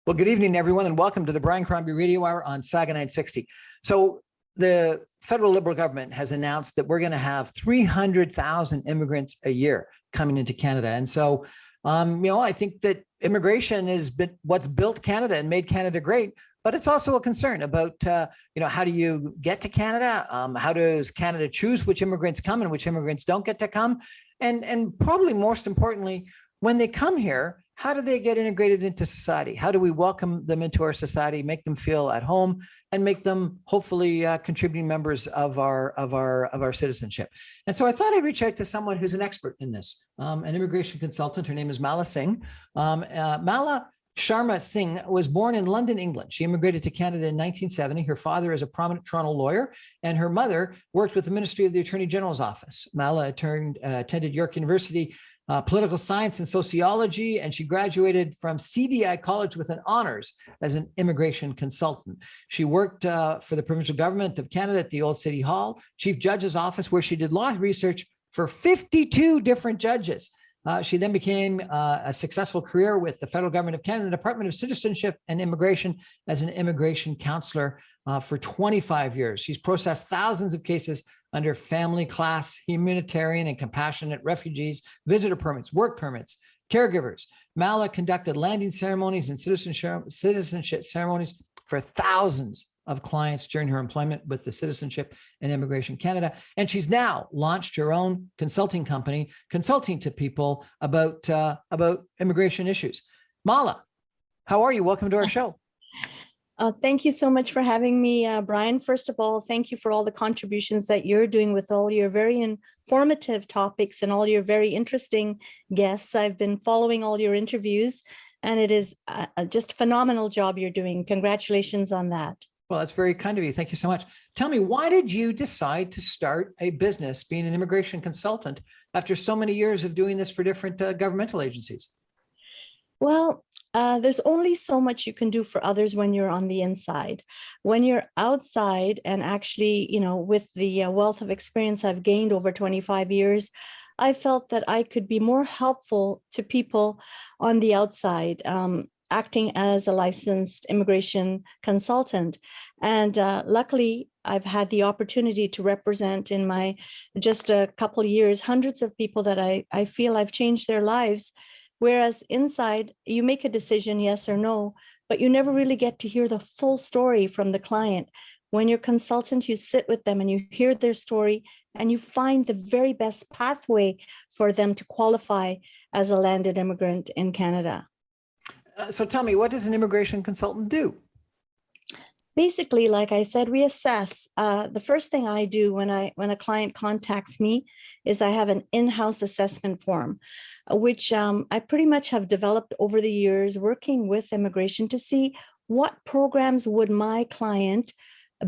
Well, good evening, everyone, and welcome to the Brian Crombie Radio Hour on Saga 960. So the federal Liberal government has announced that we're going to have 300,000 immigrants a year coming into Canada. And so, I think that immigration has been what's built Canada and made Canada great, but it's also a concern about, how do you get to Canada? How does Canada choose which immigrants come and which immigrants don't get to come? And probably most importantly, when they come here, how do they get integrated into society? How do we welcome them into our society, make them feel at home, and make them hopefully contributing members of our citizenship? And so I thought I'd reach out to someone who's an expert in this, an immigration consultant. Her name is Mala Singh. Mala Sharma-Singh was born in London, England. She immigrated to Canada in 1970. Her father is a prominent Toronto lawyer, and her mother worked with the Ministry of the Attorney General's office. Mala attended York University, political science and sociology, and she graduated from CDI College with an honors as an immigration consultant. She worked for the provincial government of Canada at the Old City Hall, Chief Judge's Office, where she did law research for 52 different judges. She then became a successful career with the federal government of Canada, Department of Citizenship and Immigration as an immigration counselor for 25 years. She's processed thousands of cases under family, class, humanitarian, and compassionate refugees, visitor permits, work permits, caregivers. Mala conducted landing ceremonies and citizenship ceremonies for thousands of clients during her employment with the Citizenship and Immigration Canada. And she's now launched her own consulting company, consulting to people about immigration issues. Mala, how are you? Welcome to our show. Thank you so much for having me, Brian. First of all, thank you for all the contributions that you're doing with all your very informative topics and all your very interesting guests. I've been following all your interviews, and it is just a phenomenal job you're doing. Congratulations on that. Well, that's very kind of you. Thank you so much. Tell me, why did you decide to start a business being an immigration consultant after so many years of doing this for different governmental agencies? Well, there's only so much you can do for others when you're on the inside. When you're outside, and actually, with the wealth of experience I've gained over 25 years, I felt that I could be more helpful to people on the outside, acting as a licensed immigration consultant. And luckily, I've had the opportunity to represent in my just a couple of years, hundreds of people that I feel I've changed their lives. Whereas inside, you make a decision, yes or no, but you never really get to hear the full story from the client. When you're a consultant, you sit with them and you hear their story and you find the very best pathway for them to qualify as a landed immigrant in Canada. So tell me, what does an immigration consultant do? Basically, like I said, we assess. The first thing I do when a client contacts me is I have an in-house assessment form, which I pretty much have developed over the years working with immigration to see what programs would my client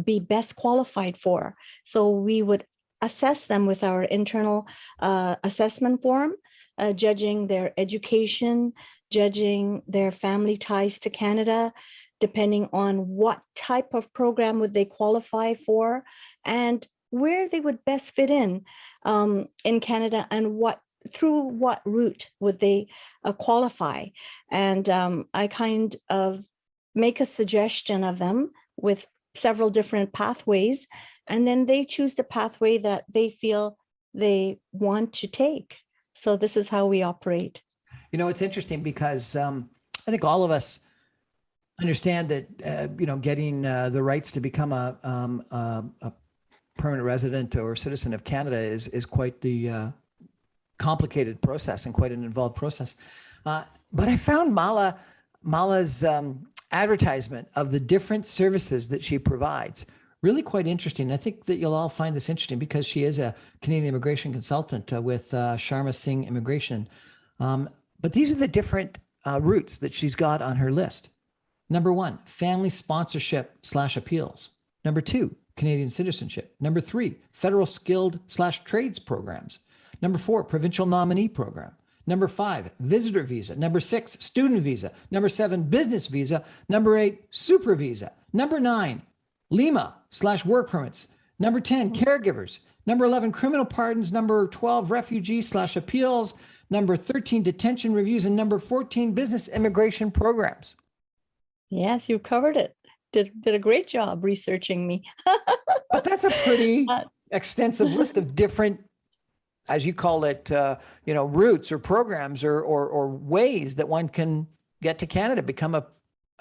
be best qualified for. So we would assess them with our internal assessment form, judging their education, judging their family ties to Canada, depending on what type of program would they qualify for and where they would best fit in Canada, and through what route would they qualify. And I kind of make a suggestion of them with several different pathways, and then they choose the pathway that they feel they want to take. So this is how we operate. It's interesting because I think all of us understand that, getting the rights to become a permanent resident or citizen of Canada is quite the complicated process and quite an involved process. But I found Mala's advertisement of the different services that she provides really quite interesting. I think that you'll all find this interesting because she is a Canadian immigration consultant with Sharma-Singh Immigration. But these are the different routes that she's got on her list. Number 1, family sponsorship/appeals. Number 2, Canadian citizenship. Number 3, federal skilled/trades programs. Number 4, provincial nominee program. Number 5, visitor visa. Number 6, student visa. Number 7, business visa. Number 8, super visa. Number 9, Lima/work permits. Number 10, caregivers. Number 11, criminal pardons. Number 12, refugee/appeals. Number 13, detention reviews. And number 14, business immigration programs. Yes, you covered it. Did a great job researching me. But that's a pretty Uh, extensive list of different, as you call it, routes or programs or ways that one can get to Canada, become a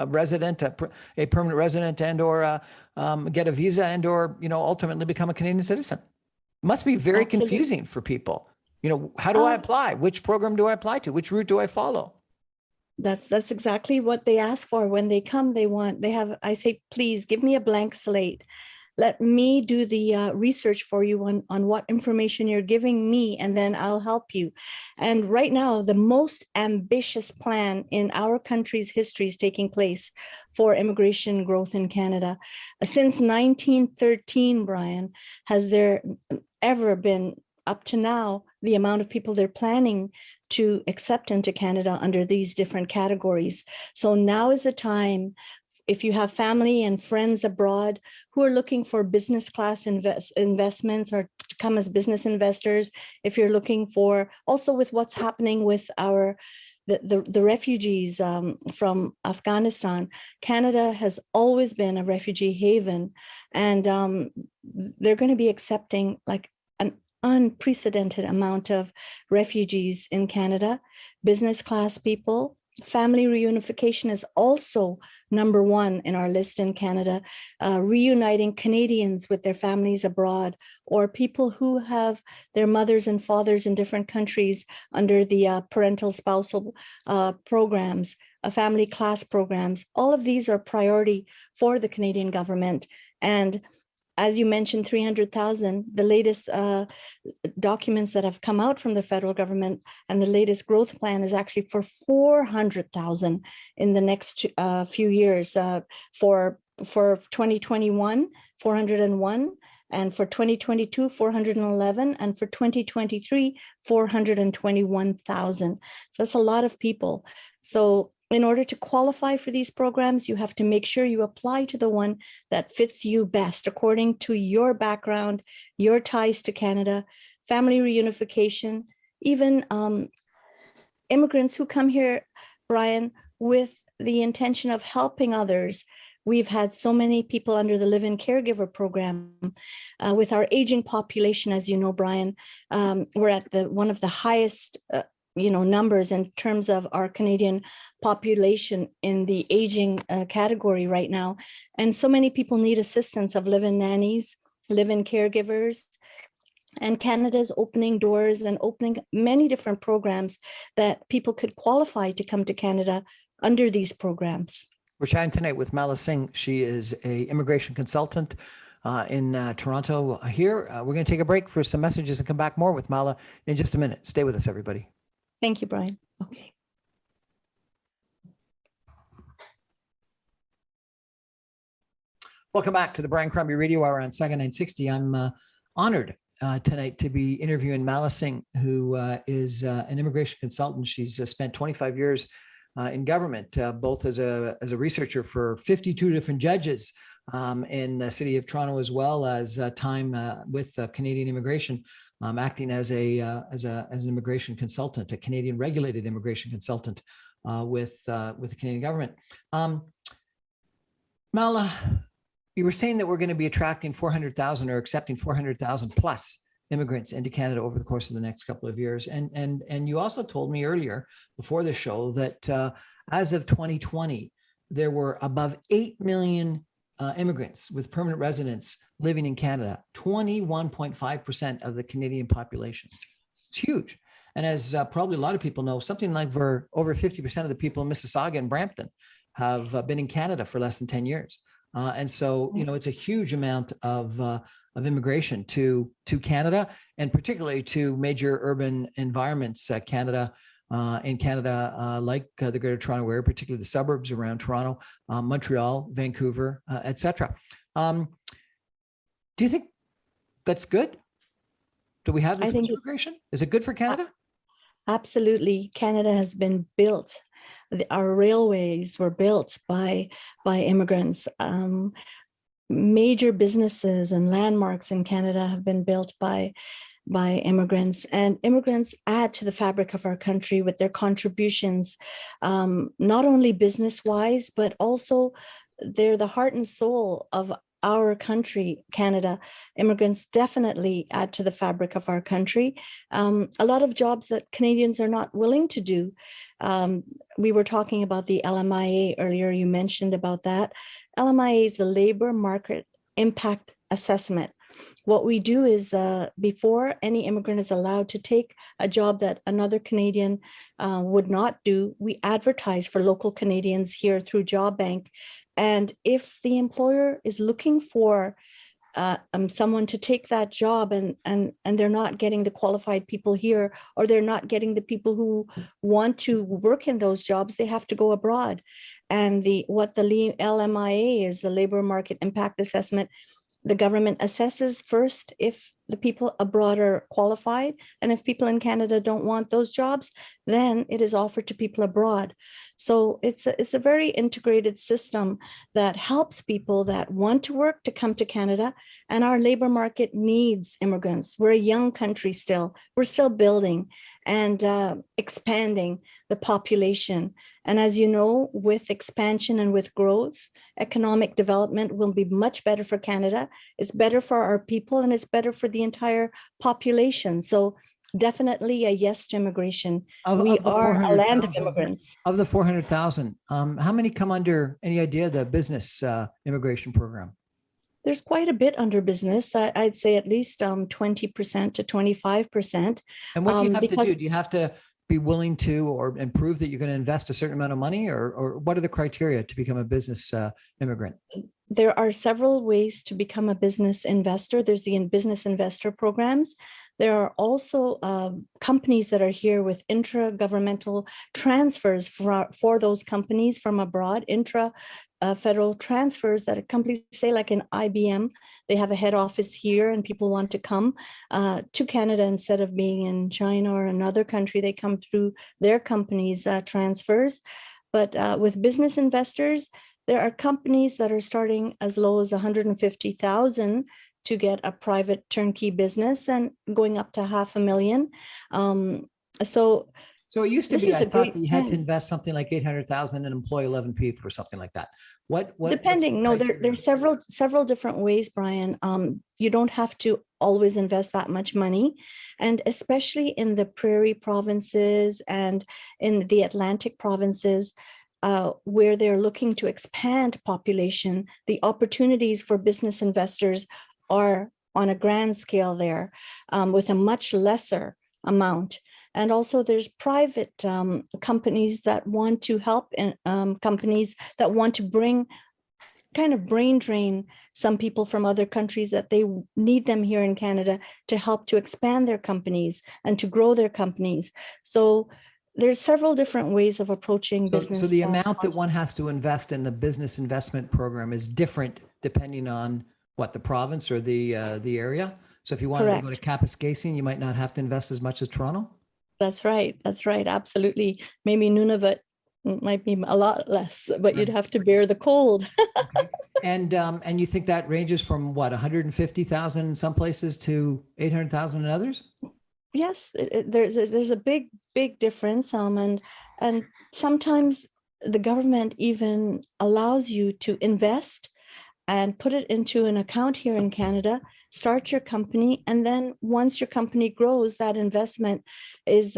resident, a permanent resident, and or get a visa, and or ultimately become a Canadian citizen. It must be very Absolutely. confusing for people. How do I apply? Which program do I apply to? Which route do I follow? That's exactly what they ask for when they come. I say, please give me a blank slate. Let me do the research for you on what information you're giving me, and then I'll help you. And right now, the most ambitious plan in our country's history is taking place for immigration growth in Canada. Since 1913, Brian, has there ever been, up to now, the amount of people they're planning to accept into Canada under these different categories? So now is the time. If you have family and friends abroad who are looking for business class investments or to come as business investors, if you're looking for, also with what's happening with the refugees from Afghanistan, Canada has always been a refugee haven, and they're going to be accepting like an unprecedented amount of refugees in Canada, business class people. Family reunification is also number one in our list in Canada, reuniting Canadians with their families abroad, or people who have their mothers and fathers in different countries under the parental spousal programs, family class programs. All of these are priority for the Canadian government. And as you mentioned, 300,000, the latest documents that have come out from the federal government and the latest growth plan is actually for 400,000 in the next few years, for 2021, 401, and for 2022, 411, and for 2023, 421,000. So that's a lot of people. So in order to qualify for these programs, you have to make sure you apply to the one that fits you best according to your background, your ties to Canada, family reunification, even immigrants who come here, Brian, with the intention of helping others. We've had so many people under the live-in caregiver program. With our aging population, as you know, Brian, we're at one of the highest numbers in terms of our Canadian population in the aging category right now. And so many people need assistance of live-in nannies, live-in caregivers, and Canada's opening doors and opening many different programs that people could qualify to come to Canada under these programs. We're chatting tonight with Mala Singh. She is an immigration consultant in Toronto here. We're going to take a break for some messages and come back more with Mala in just a minute. Stay with us, everybody. Thank you, Brian. Okay. Welcome back to the Brian Crombie Radio Hour on Saga 960. I'm honored tonight to be interviewing Mala Singh, who is an immigration consultant. She's spent 25 years in government, both as a researcher for 52 different judges in the city of Toronto, as well as time with Canadian immigration. Acting as an immigration consultant, a Canadian regulated immigration consultant with the Canadian government. Mala, you were saying that we're going to be attracting 400,000 or accepting 400,000 plus immigrants into Canada over the course of the next couple of years, and you also told me earlier before the show that as of 2020 there were above 8 million immigrants with permanent residence living in Canada, 21.5% of the Canadian population. It's huge. And as probably a lot of people know, something like over 50% of the people in Mississauga and Brampton have been in Canada for less than 10 years. And so, it's a huge amount of immigration to Canada, and particularly to major urban environments, like the Greater Toronto Area, particularly the suburbs around Toronto, Montreal, Vancouver, etc. Do you think that's good? Do we have this much immigration? Is it good for Canada? Absolutely. Canada has been built. Our railways were built by immigrants. Major businesses and landmarks in Canada have been built by by immigrants, and immigrants add to the fabric of our country with their contributions, not only business wise, but also they're the heart and soul of our country, Canada. Immigrants definitely add to the fabric of our country. A lot of jobs that Canadians are not willing to do. We were talking about the LMIA earlier. You mentioned about that. LMIA is the Labor Market Impact Assessment. What we do is before any immigrant is allowed to take a job that another Canadian would not do, we advertise for local Canadians here through Job Bank. And if the employer is looking for someone to take that job and they're not getting the qualified people here, or they're not getting the people who want to work in those jobs, they have to go abroad. And what the LMIA is, the Labor Market Impact Assessment, the government assesses first if the people abroad are qualified, and if people in Canada don't want those jobs, then it is offered to people abroad. So it's a very integrated system that helps people that want to work to come to Canada, and our labor market needs immigrants. We're a young country still. We're still building and expanding the population. And as you know, with expansion and with growth, economic development will be much better for Canada. It's better for our people, and it's better for the entire population. So definitely a yes to immigration. We are a land of immigrants. Of the 400,000, how many come under, any idea, the business immigration program? There's quite a bit under business. I'd say at least 20% to 25%. And what do you have to do? Do you have to be willing to and prove that you're going to invest a certain amount of money, or what are the criteria to become a business immigrant? There are several ways to become a business investor. There's the business investor programs. There are also companies that are here with intra-governmental transfers for those companies from abroad, federal transfers that companies say, like in IBM, they have a head office here and people want to come to Canada instead of being in China or another country. They come through their companies' transfers. But with business investors, there are companies that are starting as low as 150,000 to get a private turnkey business, and going up to $500,000. So it used to be, I thought that you had to invest something like 800,000 and employ 11 people or something like that. What depending? No, there's several different ways, Brian. You don't have to always invest that much money, and especially in the prairie provinces and in the Atlantic provinces, where they're looking to expand population, the opportunities for business investors are on a grand scale there, with a much lesser amount. And also there's private companies that want to help, and companies that want to brain drain some people from other countries, that they need them here in Canada to help to expand their companies and to grow their companies. So there's several different ways of approaching business. So the amount that one has to invest in the business investment program is different depending on what, the province or the area. So if you wanted to go to Kapuskasing, you might not have to invest as much as Toronto. That's right. Absolutely. Maybe Nunavut might be a lot less, but you'd have to bear the cold. Okay. And you think that ranges from what, 150,000 in some places to 800,000 in others? Yes, there's a big difference. And sometimes the government even allows you to invest and put it into an account here in Canada, start your company, and then once your company grows, that investment is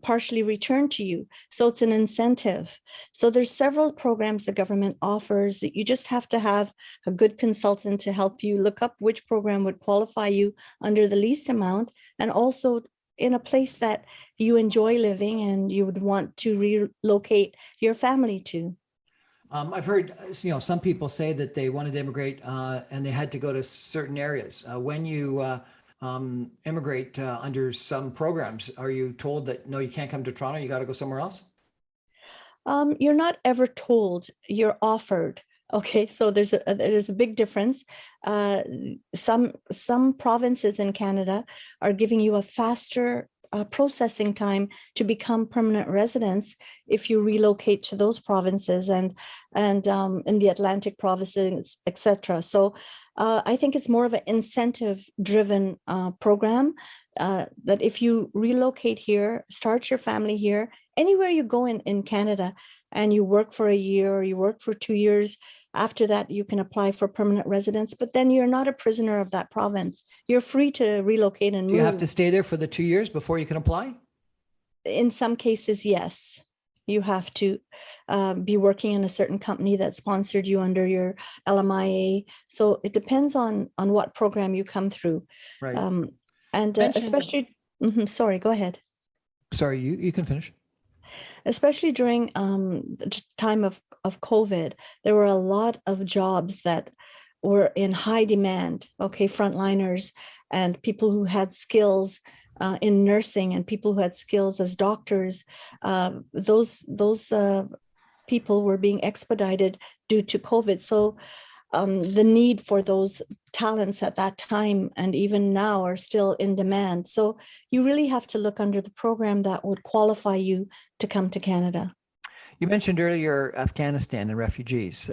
partially returned to you. So it's an incentive. So there's several programs the government offers. You just have to have a good consultant to help you look up which program would qualify you under the least amount, and also in a place that you enjoy living and you would want to relocate your family to. I've heard, some people say that they wanted to immigrate and they had to go to certain areas. When you immigrate under some programs, are you told that, no, you can't come to Toronto, you got to go somewhere else? You're not ever told, you're offered. Okay, so there's a big difference. Some provinces in Canada are giving you a faster processing time to become permanent residents if you relocate to those provinces and in the Atlantic provinces, etc. So I think it's more of an incentive-driven program that if you relocate here, start your family here, anywhere you go in Canada, and you work for a year or you work for 2 years, after that, you can apply for permanent residence, but then you're not a prisoner of that province. You're free to relocate and Do move. you have to stay there for the 2 years before you can apply? In some cases, yes. You have to be working in a certain company that sponsored you under your LMIA. So it depends on what program you come through. Right. And especially, sorry, go ahead. Sorry, you can finish. Especially during the time of COVID, there were a lot of jobs that were in high demand. Okay, frontliners and people who had skills in nursing and people who had skills as doctors. Those people were being expedited due to COVID. So the need for those talents at that time and even now are still in demand. So you really have to look under the program that would qualify you to come to Canada. You mentioned earlier Afghanistan and refugees.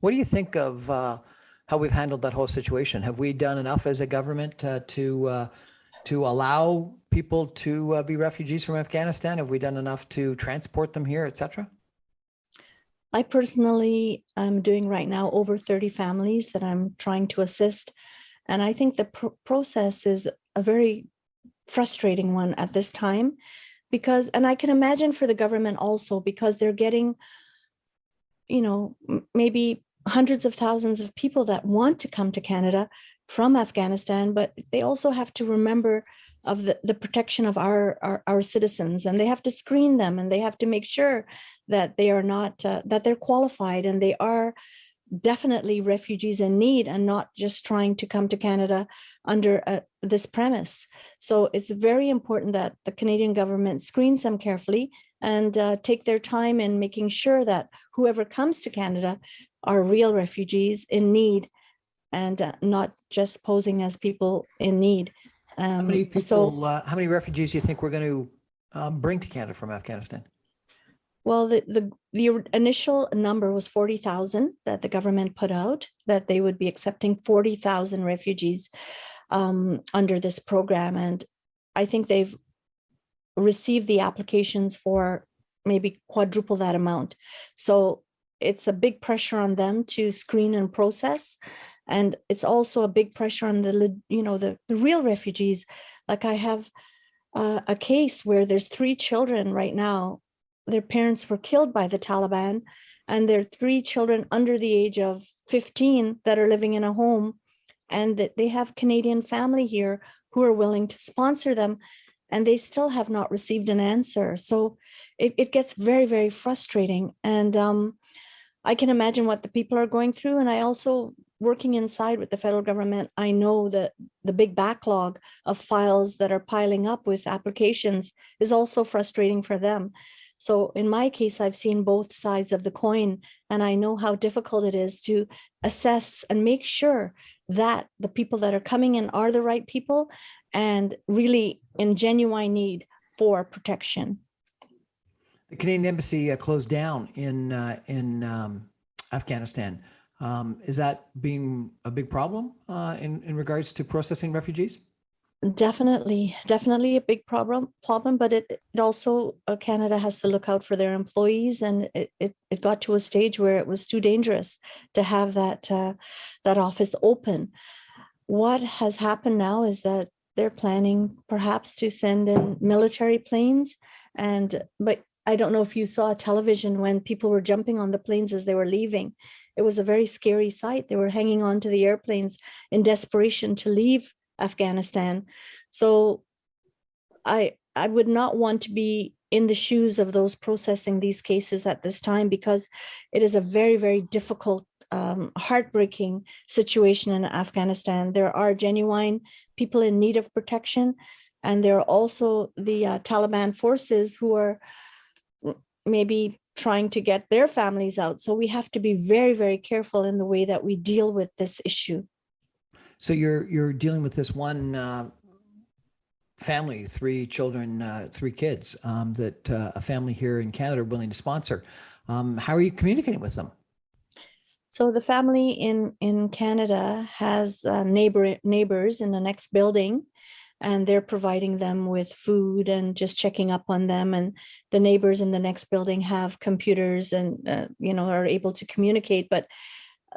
What do you think of how we've handled that whole situation? Have we done enough as a government to allow people to be refugees from Afghanistan? Have we done enough to transport them here, etc.? I personally am doing right now over 30 families that I'm trying to assist. And I think the process is a very frustrating one at this time because, and I can imagine for the government also, because they're getting, maybe hundreds of thousands of people that want to come to Canada from Afghanistan, but they also have to remember of the protection of our citizens, and they have to screen them, and they have to make sure that they are not that they're qualified and they are definitely refugees in need and not just trying to come to Canada under this premise. So it's very important that the Canadian government screens them carefully and take their time in making sure that whoever comes to Canada are real refugees in need and not just posing as people in need. How many people? How many refugees do you think we're going to bring to Canada from Afghanistan? Well, the initial number was 40,000 that the government put out, that they would be accepting 40,000 refugees under this program. And I think they've received the applications for maybe quadruple that amount. So it's a big pressure on them to screen and process. And it's also a big pressure on the real refugees. Like I have a case where there's 3 children right now. Their parents were killed by the Taliban, and there are 3 children under the age of 15 that are living in a home, and that they have Canadian family here who are willing to sponsor them, and they still have not received an answer. So it gets very, very frustrating. And I can imagine what the people are going through. And I also, working inside with the federal government, I know that the big backlog of files that are piling up with applications is also frustrating for them. So in my case, I've seen both sides of the coin, and I know how difficult it is to assess and make sure that the people that are coming in are the right people and really in genuine need for protection. The Canadian Embassy closed down in Afghanistan. Is that being a big problem in regards to processing refugees? Definitely a big problem, but it also Canada has to look out for their employees, and it got to a stage where it was too dangerous to have that office open. What has happened now is that they're planning perhaps to send in military planes, but I don't know if you saw television when people were jumping on the planes as they were leaving. It was a very scary sight. They were hanging on to the airplanes in desperation to leave Afghanistan. So I would not want to be in the shoes of those processing these cases at this time, because it is a very, very difficult, heartbreaking situation in Afghanistan. There are genuine people in need of protection, and there are also the Taliban forces who are maybe trying to get their families out. So we have to be very, very careful in the way that we deal with this issue. So you're dealing with this one family, 3 children, 3 kids that a family here in Canada are willing to sponsor. How are you communicating with them? So the family in Canada has neighbors in the next building, and they're providing them with food and just checking up on them. And the neighbors in the next building have computers and are able to communicate. But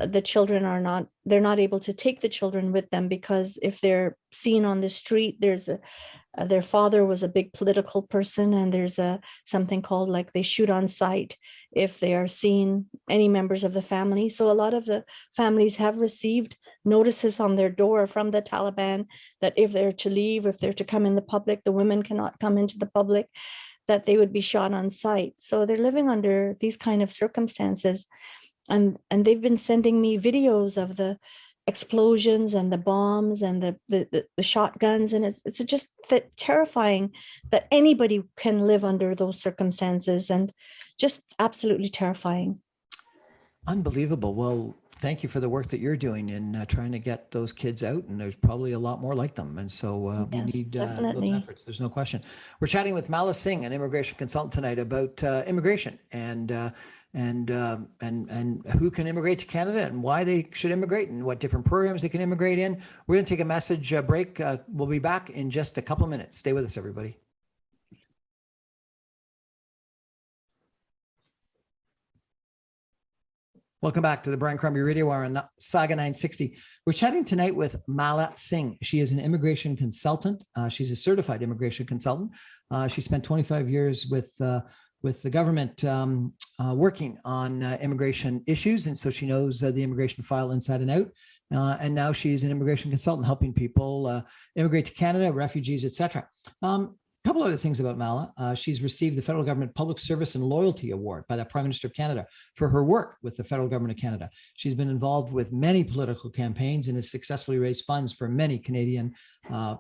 the children are not. They're not able to take the children with them, because if they're seen on the street, their father was a big political person, and there's something called, like, they shoot on sight if they are seen, any members of the family. So a lot of the families have received notices on their door from the Taliban that if they're to leave, if they're to come in the public, the women cannot come into the public, that they would be shot on sight. So they're living under these kind of circumstances. And they've been sending me videos of the explosions and the bombs and the shotguns, and it's just that terrifying that anybody can live under those circumstances, and just absolutely terrifying. Unbelievable. Well, thank you for the work that you're doing in trying to get those kids out. And there's probably a lot more like them. And so we Yes, need those definitely. efforts. There's no question. We're chatting with Mala Singh, an immigration consultant tonight, about immigration and who can immigrate to Canada and why they should immigrate and what different programs they can immigrate in. We're going to take a message break. We'll be back in just a couple of minutes. Stay with us, everybody. Welcome back to the Brian Crombie Radio Hour on Saga 960. We're chatting tonight with Mala Singh. She is an immigration consultant. She's a certified immigration consultant. She spent 25 years with the government working on immigration issues. And so she knows the immigration file inside and out. And now she's an immigration consultant helping people immigrate to Canada, refugees, etc. A couple other things about Mala. She's received the Federal Government Public Service and Loyalty Award by the Prime Minister of Canada for her work with the Federal Government of Canada. She's been involved with many political campaigns and has successfully raised funds for many Canadian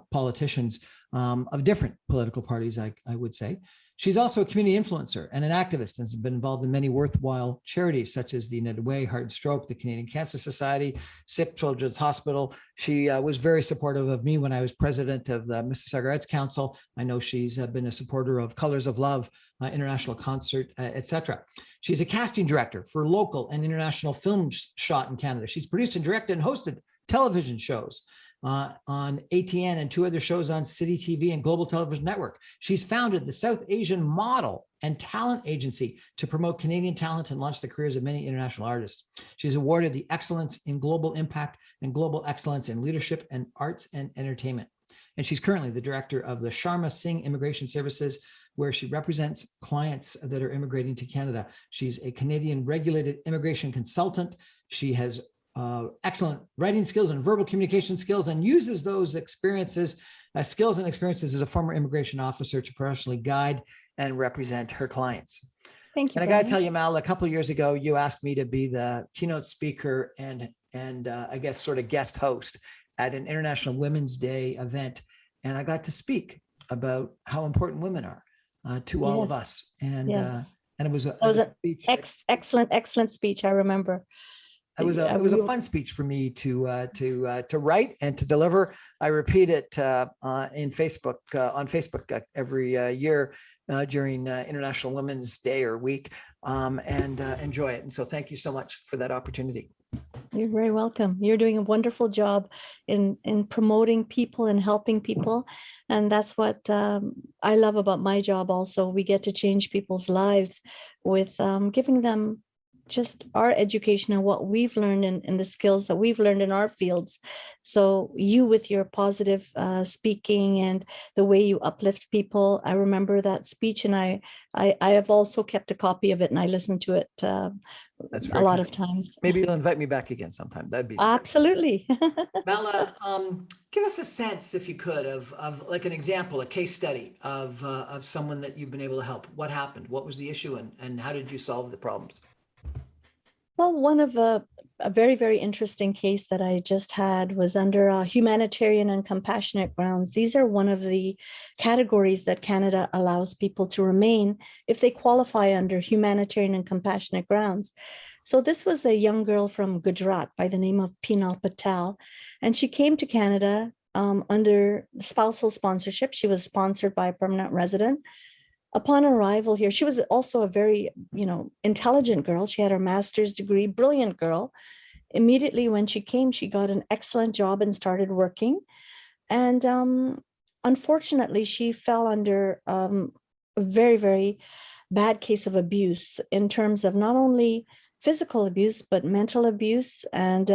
politicians of different political parties, I would say. She's also a community influencer and an activist and has been involved in many worthwhile charities such as the United Way, Heart and Stroke, the Canadian Cancer Society, SIP Children's Hospital. She was very supportive of me when I was president of the Mississauga Arts Council. I know she's been a supporter of Colors of Love, International Concert, etc. She's a casting director for local and international films shot in Canada. She's produced and directed and hosted television shows on ATN and 2 other shows on City TV and Global Television Network. She's founded the South Asian Model and Talent Agency to promote Canadian talent and launch the careers of many international artists. She's awarded the Excellence in Global Impact and Global Excellence in Leadership and Arts and Entertainment. And she's currently the director of the Sharma-Singh Immigration Services, where she represents clients that are immigrating to Canada. She's a Canadian regulated immigration consultant. She has excellent writing skills and verbal communication skills, and uses those skills and experiences as a former immigration officer to professionally guide and represent her clients. Thank you. And I got to tell you, Mal, a couple of years ago, you asked me to be the keynote speaker and I guess sort of guest host at an International Women's Day event, and I got to speak about how important women are to all of us. And it was a speech. Excellent speech. I remember. It was a fun speech for me to write and to deliver. I repeat it on Facebook every year during International Women's Day or week, and enjoy it. And so, thank you so much for that opportunity. You're very welcome. You're doing a wonderful job in promoting people and helping people, and that's what I love about my job. Also, we get to change people's lives with giving them just our education and what we've learned and the skills that we've learned in our fields. So you, with your positive speaking and the way you uplift people, I remember that speech, and I have also kept a copy of it, and I listen to it That's a lot of times. Maybe you'll invite me back again sometime. That'd be absolutely. Mala, give us a sense, if you could, of like an example, a case study of someone that you've been able to help. What happened? What was the issue, and how did you solve the problems? Well, one of a very, very interesting case that I just had was under humanitarian and compassionate grounds. These are one of the categories that Canada allows people to remain if they qualify under humanitarian and compassionate grounds. So this was a young girl from Gujarat by the name of Pinal Patel, and she came to Canada under spousal sponsorship. She was sponsored by a permanent resident. Upon arrival here, she was also a very, intelligent girl. She had her master's degree, brilliant girl. Immediately when she came, she got an excellent job and started working. And unfortunately, she fell under a very, very bad case of abuse in terms of not only physical abuse, but mental abuse. And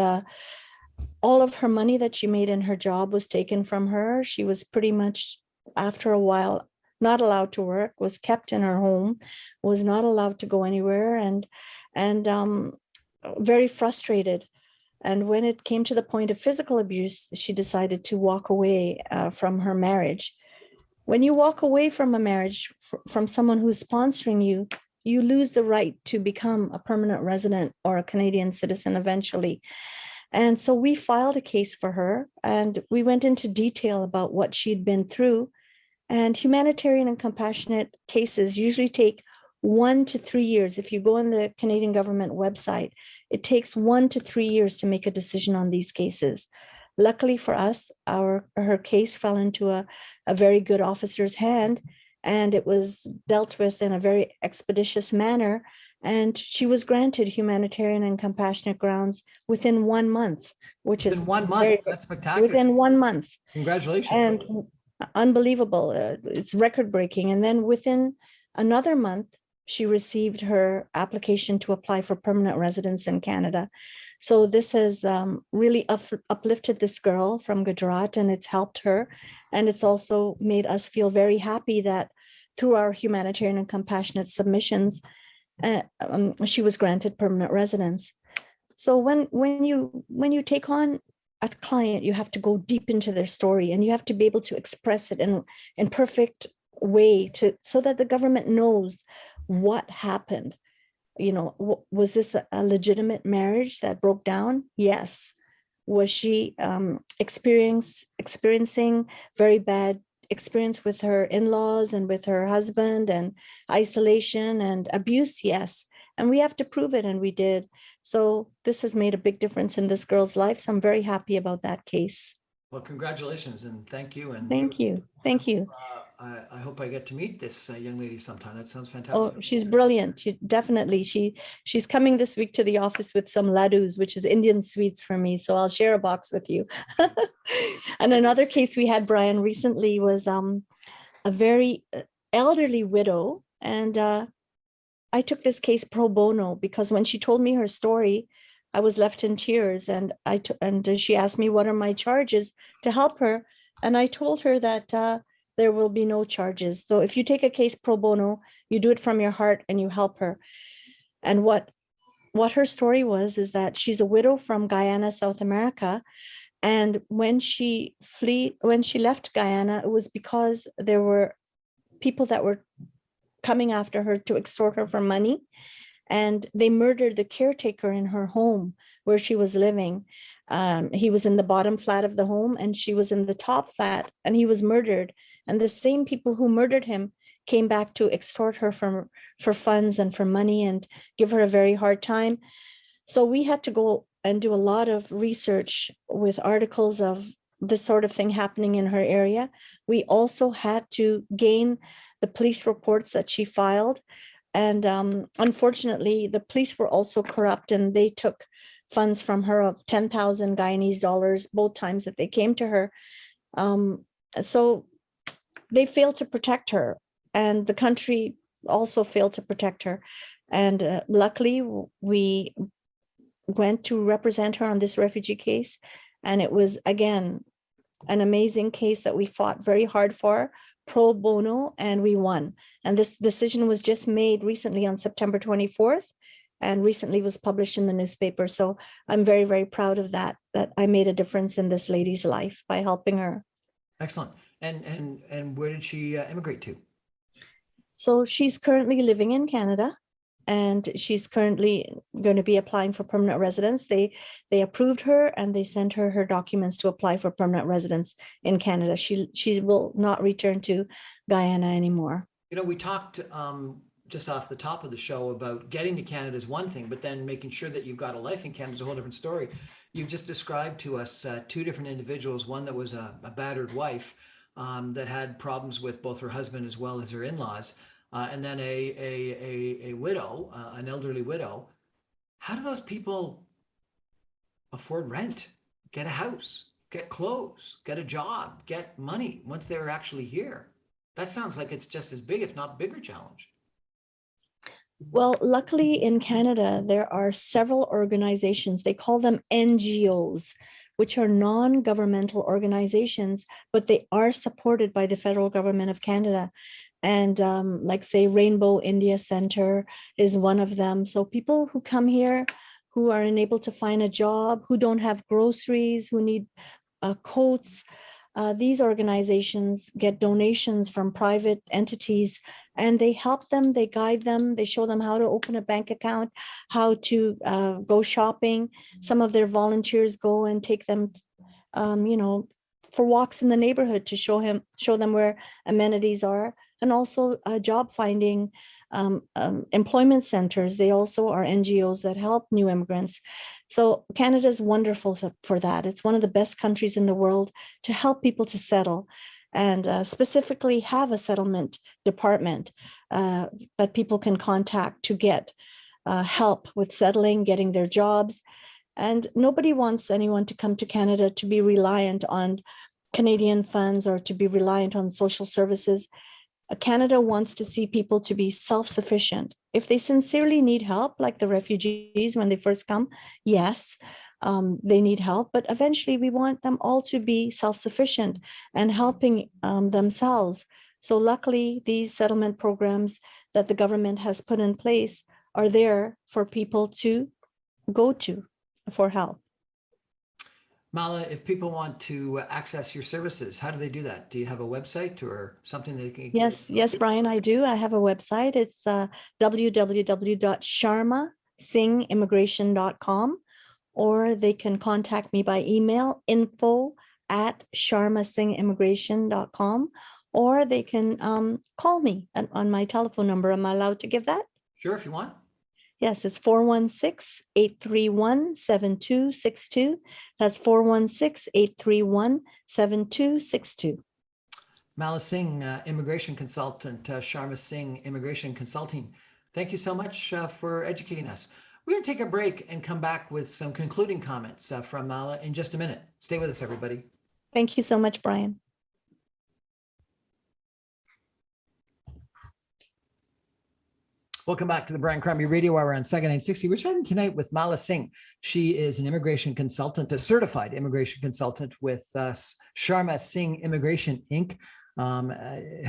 all of her money that she made in her job was taken from her. She was pretty much, after a while, not allowed to work, was kept in her home, was not allowed to go anywhere, and very frustrated. And when it came to the point of physical abuse, she decided to walk away from her marriage. When you walk away from a marriage from someone who's sponsoring you, you lose the right to become a permanent resident or a Canadian citizen eventually. And so we filed a case for her, and we went into detail about what she'd been through. And humanitarian and compassionate cases usually take 1 to 3 years. If you go on the Canadian government website, it takes 1 to 3 years to make a decision on these cases. Luckily for us, her case fell into a very good officer's hand, and it was dealt with in a very expeditious manner. And she was granted humanitarian and compassionate grounds within 1 month, which is In 1 month. That's spectacular. within 1 month. Congratulations. And unbelievable. It's record breaking. And then within another month, she received her application to apply for permanent residence in Canada. So this has really uplifted this girl from Gujarat, and it's helped her. And it's also made us feel very happy that through our humanitarian and compassionate submissions, she was granted permanent residence. So when you take on a client, you have to go deep into their story, and you have to be able to express it in perfect way so that the government knows what happened. Was this a legitimate marriage that broke down? Yes. Was she experiencing very bad experience with her in-laws and with her husband, and isolation and abuse? Yes. And we have to prove it, and we did. So this has made a big difference in this girl's life. So I'm very happy about that case. Well, congratulations and thank you. And thank you. Thank you. I hope I get to meet this young lady sometime. That sounds fantastic. Oh, she's brilliant. She's coming this week to the office with some laddus, which is Indian sweets for me. So I'll share a box with you. And another case we had, Brian, recently was a very elderly widow. And I took this case pro bono because when she told me her story, I was left in tears. And she asked me, what are my charges to help her? And I told her that there will be no charges. So if you take a case pro bono, you do it from your heart and you help her. And what her story was is that she's a widow from Guyana, South America. And when she left Guyana, it was because there were people that were coming after her to extort her for money. And they murdered the caretaker in her home where she was living. He was in the bottom flat of the home and she was in the top flat, and he was murdered. And the same people who murdered him came back to extort her for funds and for money and give her a very hard time. So we had to go and do a lot of research with articles of this sort of thing happening in her area. We also had to gain the police reports that she filed. And unfortunately, the police were also corrupt, and they took funds from her of 10,000 Guyanese dollars both times that they came to her. So they failed to protect her, and the country also failed to protect her. And luckily, we went to represent her on this refugee case. And it was, again, an amazing case that we fought very hard for, pro bono, and we won. And this decision was just made recently on September 24th, and recently was published in the newspaper. So I'm very, very proud of that I made a difference in this lady's life by helping her. Excellent. And where did she immigrate to? So she's currently living in Canada, and she's currently going to be applying for permanent residence. They approved her, and they sent her documents to apply for permanent residence in Canada. She will not return to Guyana anymore. We talked just off the top of the show about getting to Canada is one thing, but then making sure that you've got a life in Canada is a whole different story. You've just described to us two different individuals, one that was a battered wife that had problems with both her husband as well as her in-laws, and then a widow, an elderly widow. How do those people afford rent, get a house, get clothes, get a job, get money once they're actually here? That sounds like it's just as big, if not bigger challenge. Well, luckily in Canada, there are several organizations, they call them NGOs, which are non-governmental organizations, but they are supported by the federal government of Canada. And like say Rainbow India Center is one of them. So people who come here who are unable to find a job, who don't have groceries, who need coats, these organizations get donations from private entities, and they help them, they guide them, they show them how to open a bank account, how to go shopping. Some of their volunteers go and take them, for walks in the neighborhood to show them where amenities are, and also job finding employment centers. They also are NGOs that help new immigrants. So Canada is wonderful for that. It's one of the best countries in the world to help people to settle, and specifically have a settlement department that people can contact to get help with settling, getting their jobs. And nobody wants anyone to come to Canada to be reliant on Canadian funds or to be reliant on social services. Canada wants to see people to be self-sufficient. If they sincerely need help, like the refugees when they first come, yes, they need help, but eventually we want them all to be self-sufficient and helping themselves. So luckily, these settlement programs that the government has put in place are there for people to go to for help. Mala, if people want to access your services, how do they do that? Do you have a website or something they can? Yes, Brian, I do. I have a website. It's www.sharma-singh-immigration.com, or they can contact me by email, info@sharma-singh-immigration.com, or they can call me on my telephone number. Am I allowed to give that? Sure, if you want. Yes, it's 416-831-7262. That's 416-831-7262. Mala Singh, immigration consultant, Sharma-Singh Immigration Consulting. Thank you so much for educating us. We're going to take a break and come back with some concluding comments from Mala in just a minute. Stay with us, everybody. Thank you so much, Brian. Welcome back to the Brian Crombie Radio Hour on Saga 960. We're chatting tonight with Mala Singh. She is an immigration consultant, a certified immigration consultant with Sharma-Singh Immigration, Inc.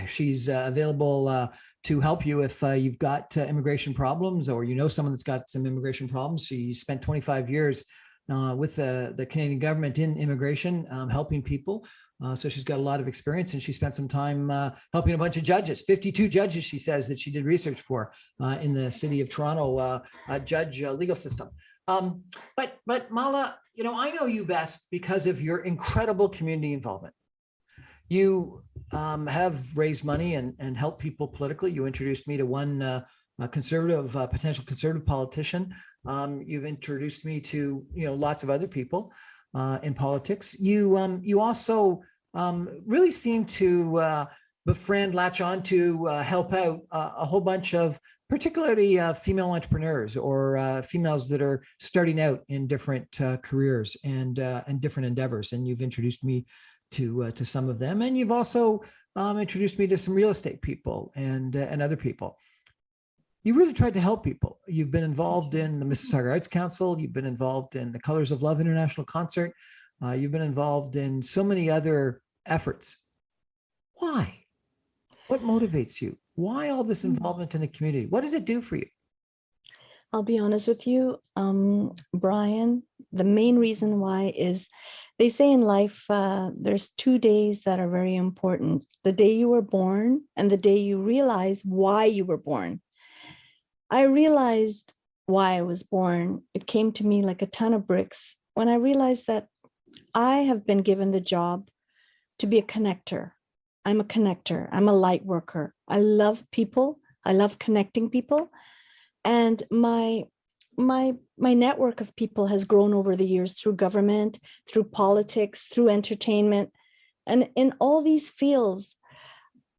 She's available to help you if you've got immigration problems, or you know someone that's got some immigration problems. She spent 25 years with the Canadian government in immigration, helping people. So she's got a lot of experience, and she spent some time helping a bunch of judges, 52 judges, she says, that she did research for in the city of Toronto judge legal system. But Mala, I know you best because of your incredible community involvement. You have raised money and helped people politically. You introduced me to one potential conservative politician. You've introduced me to lots of other people in politics. You also really seem to befriend, latch on to, help out a whole bunch of particularly female entrepreneurs or females that are starting out in different careers and different endeavors. And you've introduced me to some of them, and you've also introduced me to some real estate people and other people. You really tried to help people. You've been involved in the Mississauga Arts Council. You've been involved in the Colors of Love International Concert. You've been involved in so many other efforts. Why? What motivates you? Why all this involvement in the community? What does it do for you? I'll be honest with you, Brian, the main reason why is they say in life, there's 2 days that are very important. The day you were born and the day you realize why you were born. I realized why I was born. It came to me like a ton of bricks when I realized that I have been given the job to be a connector. I'm a connector. I'm a light worker. I love people. I love connecting people. And my network of people has grown over the years through government, through politics, through entertainment. And in all these fields,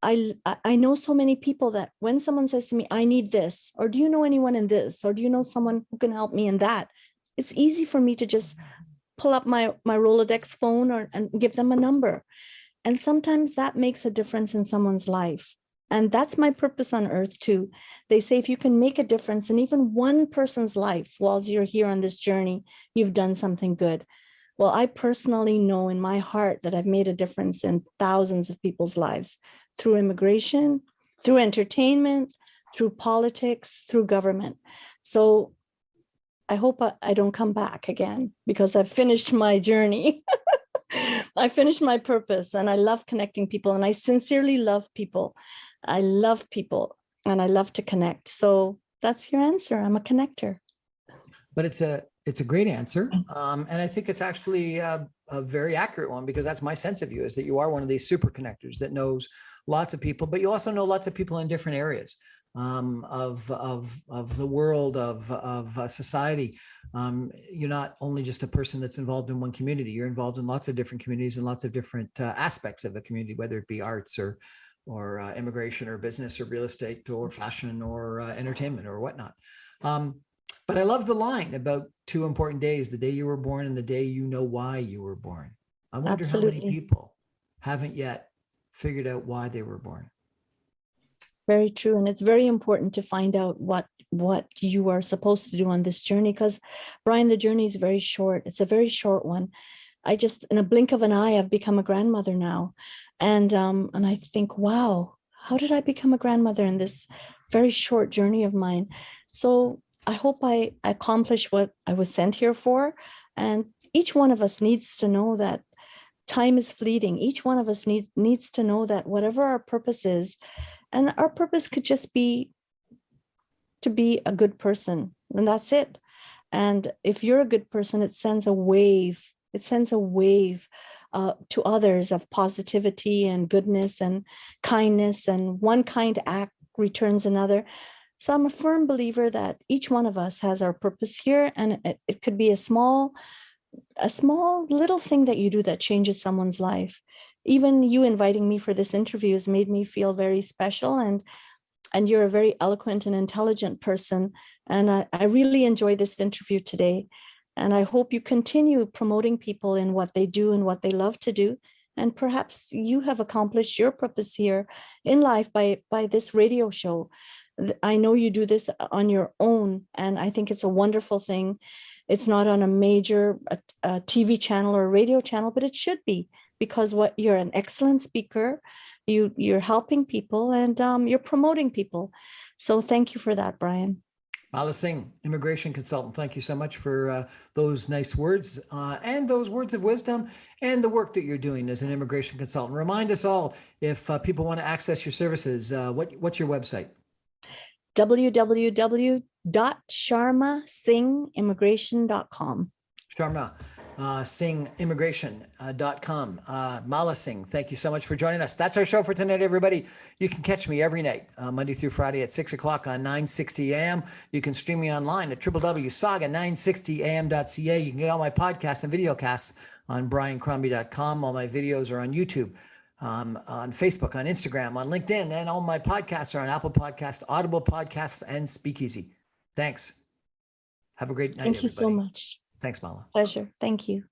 I know so many people that when someone says to me, I need this, or do you know anyone in this, or do you know someone who can help me in that? It's easy for me to just pull up my Rolodex phone and give them a number. And sometimes that makes a difference in someone's life. And that's my purpose on earth too. They say if you can make a difference in even one person's life while you're here on this journey, you've done something good. Well, I personally know in my heart that I've made a difference in thousands of people's lives through immigration, through entertainment, through politics, through government. So I hope I don't come back again because I've finished my journey. I finished my purpose, and I love connecting people, and I sincerely love people. I love people and I love to connect. So that's your answer. I'm a connector. But it's a great answer. And I think it's actually a very accurate one, because that's my sense of you, is that you are one of these super connectors that knows lots of people, but you also know lots of people in different areas of the world, of society. You're not only just a person that's involved in one community, you're involved in lots of different communities and lots of different aspects of a community, whether it be arts or immigration or business or real estate or fashion or entertainment or whatnot. But I love the line about two important days, the day you were born and the day you know why you were born. I wonder how many people haven't yet figured out why they were born. Very true. And it's very important to find out what you are supposed to do on this journey, because Brian, the journey is very short. It's a very short one. In a blink of an eye, I've become a grandmother now. And I think, wow, how did I become a grandmother in this very short journey of mine? So I hope I accomplish what I was sent here for. And each one of us needs to know that time is fleeting. Each one of us needs to know that whatever our purpose is, and our purpose could just be to be a good person, and that's it. And if you're a good person, it sends a wave. It sends a wave to others of positivity and goodness and kindness, and one kind act returns another. So I'm a firm believer that each one of us has our purpose here, and it could be a small little thing that you do that changes someone's life. Even you inviting me for this interview has made me feel very special, and you're a very eloquent and intelligent person. And I really enjoyed this interview today. And I hope you continue promoting people in what they do and what they love to do. And perhaps you have accomplished your purpose here in life by this radio show. I know you do this on your own, and I think it's a wonderful thing. It's not on a major TV channel or radio channel, but it should be, because you're an excellent speaker. You're helping people, and you're promoting people. So thank you for that, Brian. Mala Singh, immigration consultant, thank you so much for those nice words and those words of wisdom and the work that you're doing as an immigration consultant. Remind us all, if people want to access your services, what's your website? www.sharma-singh-immigration.com. Sharma-Singh-immigration.com. Mala Singh, thank you so much for joining us. That's our show for tonight, everybody. You can catch me every night, Monday through Friday at 6 o'clock on 960 AM. You can stream me online at www.saga960am.ca. You can get all my podcasts and videocasts on briancrombie.com. All my videos are on YouTube, on Facebook, on Instagram, on LinkedIn, and all my podcasts are on Apple Podcasts, Audible Podcasts, and Speakeasy. Thanks. Have a great night, Thank you so everybody. much. Thanks, Mala. Pleasure. Thank you.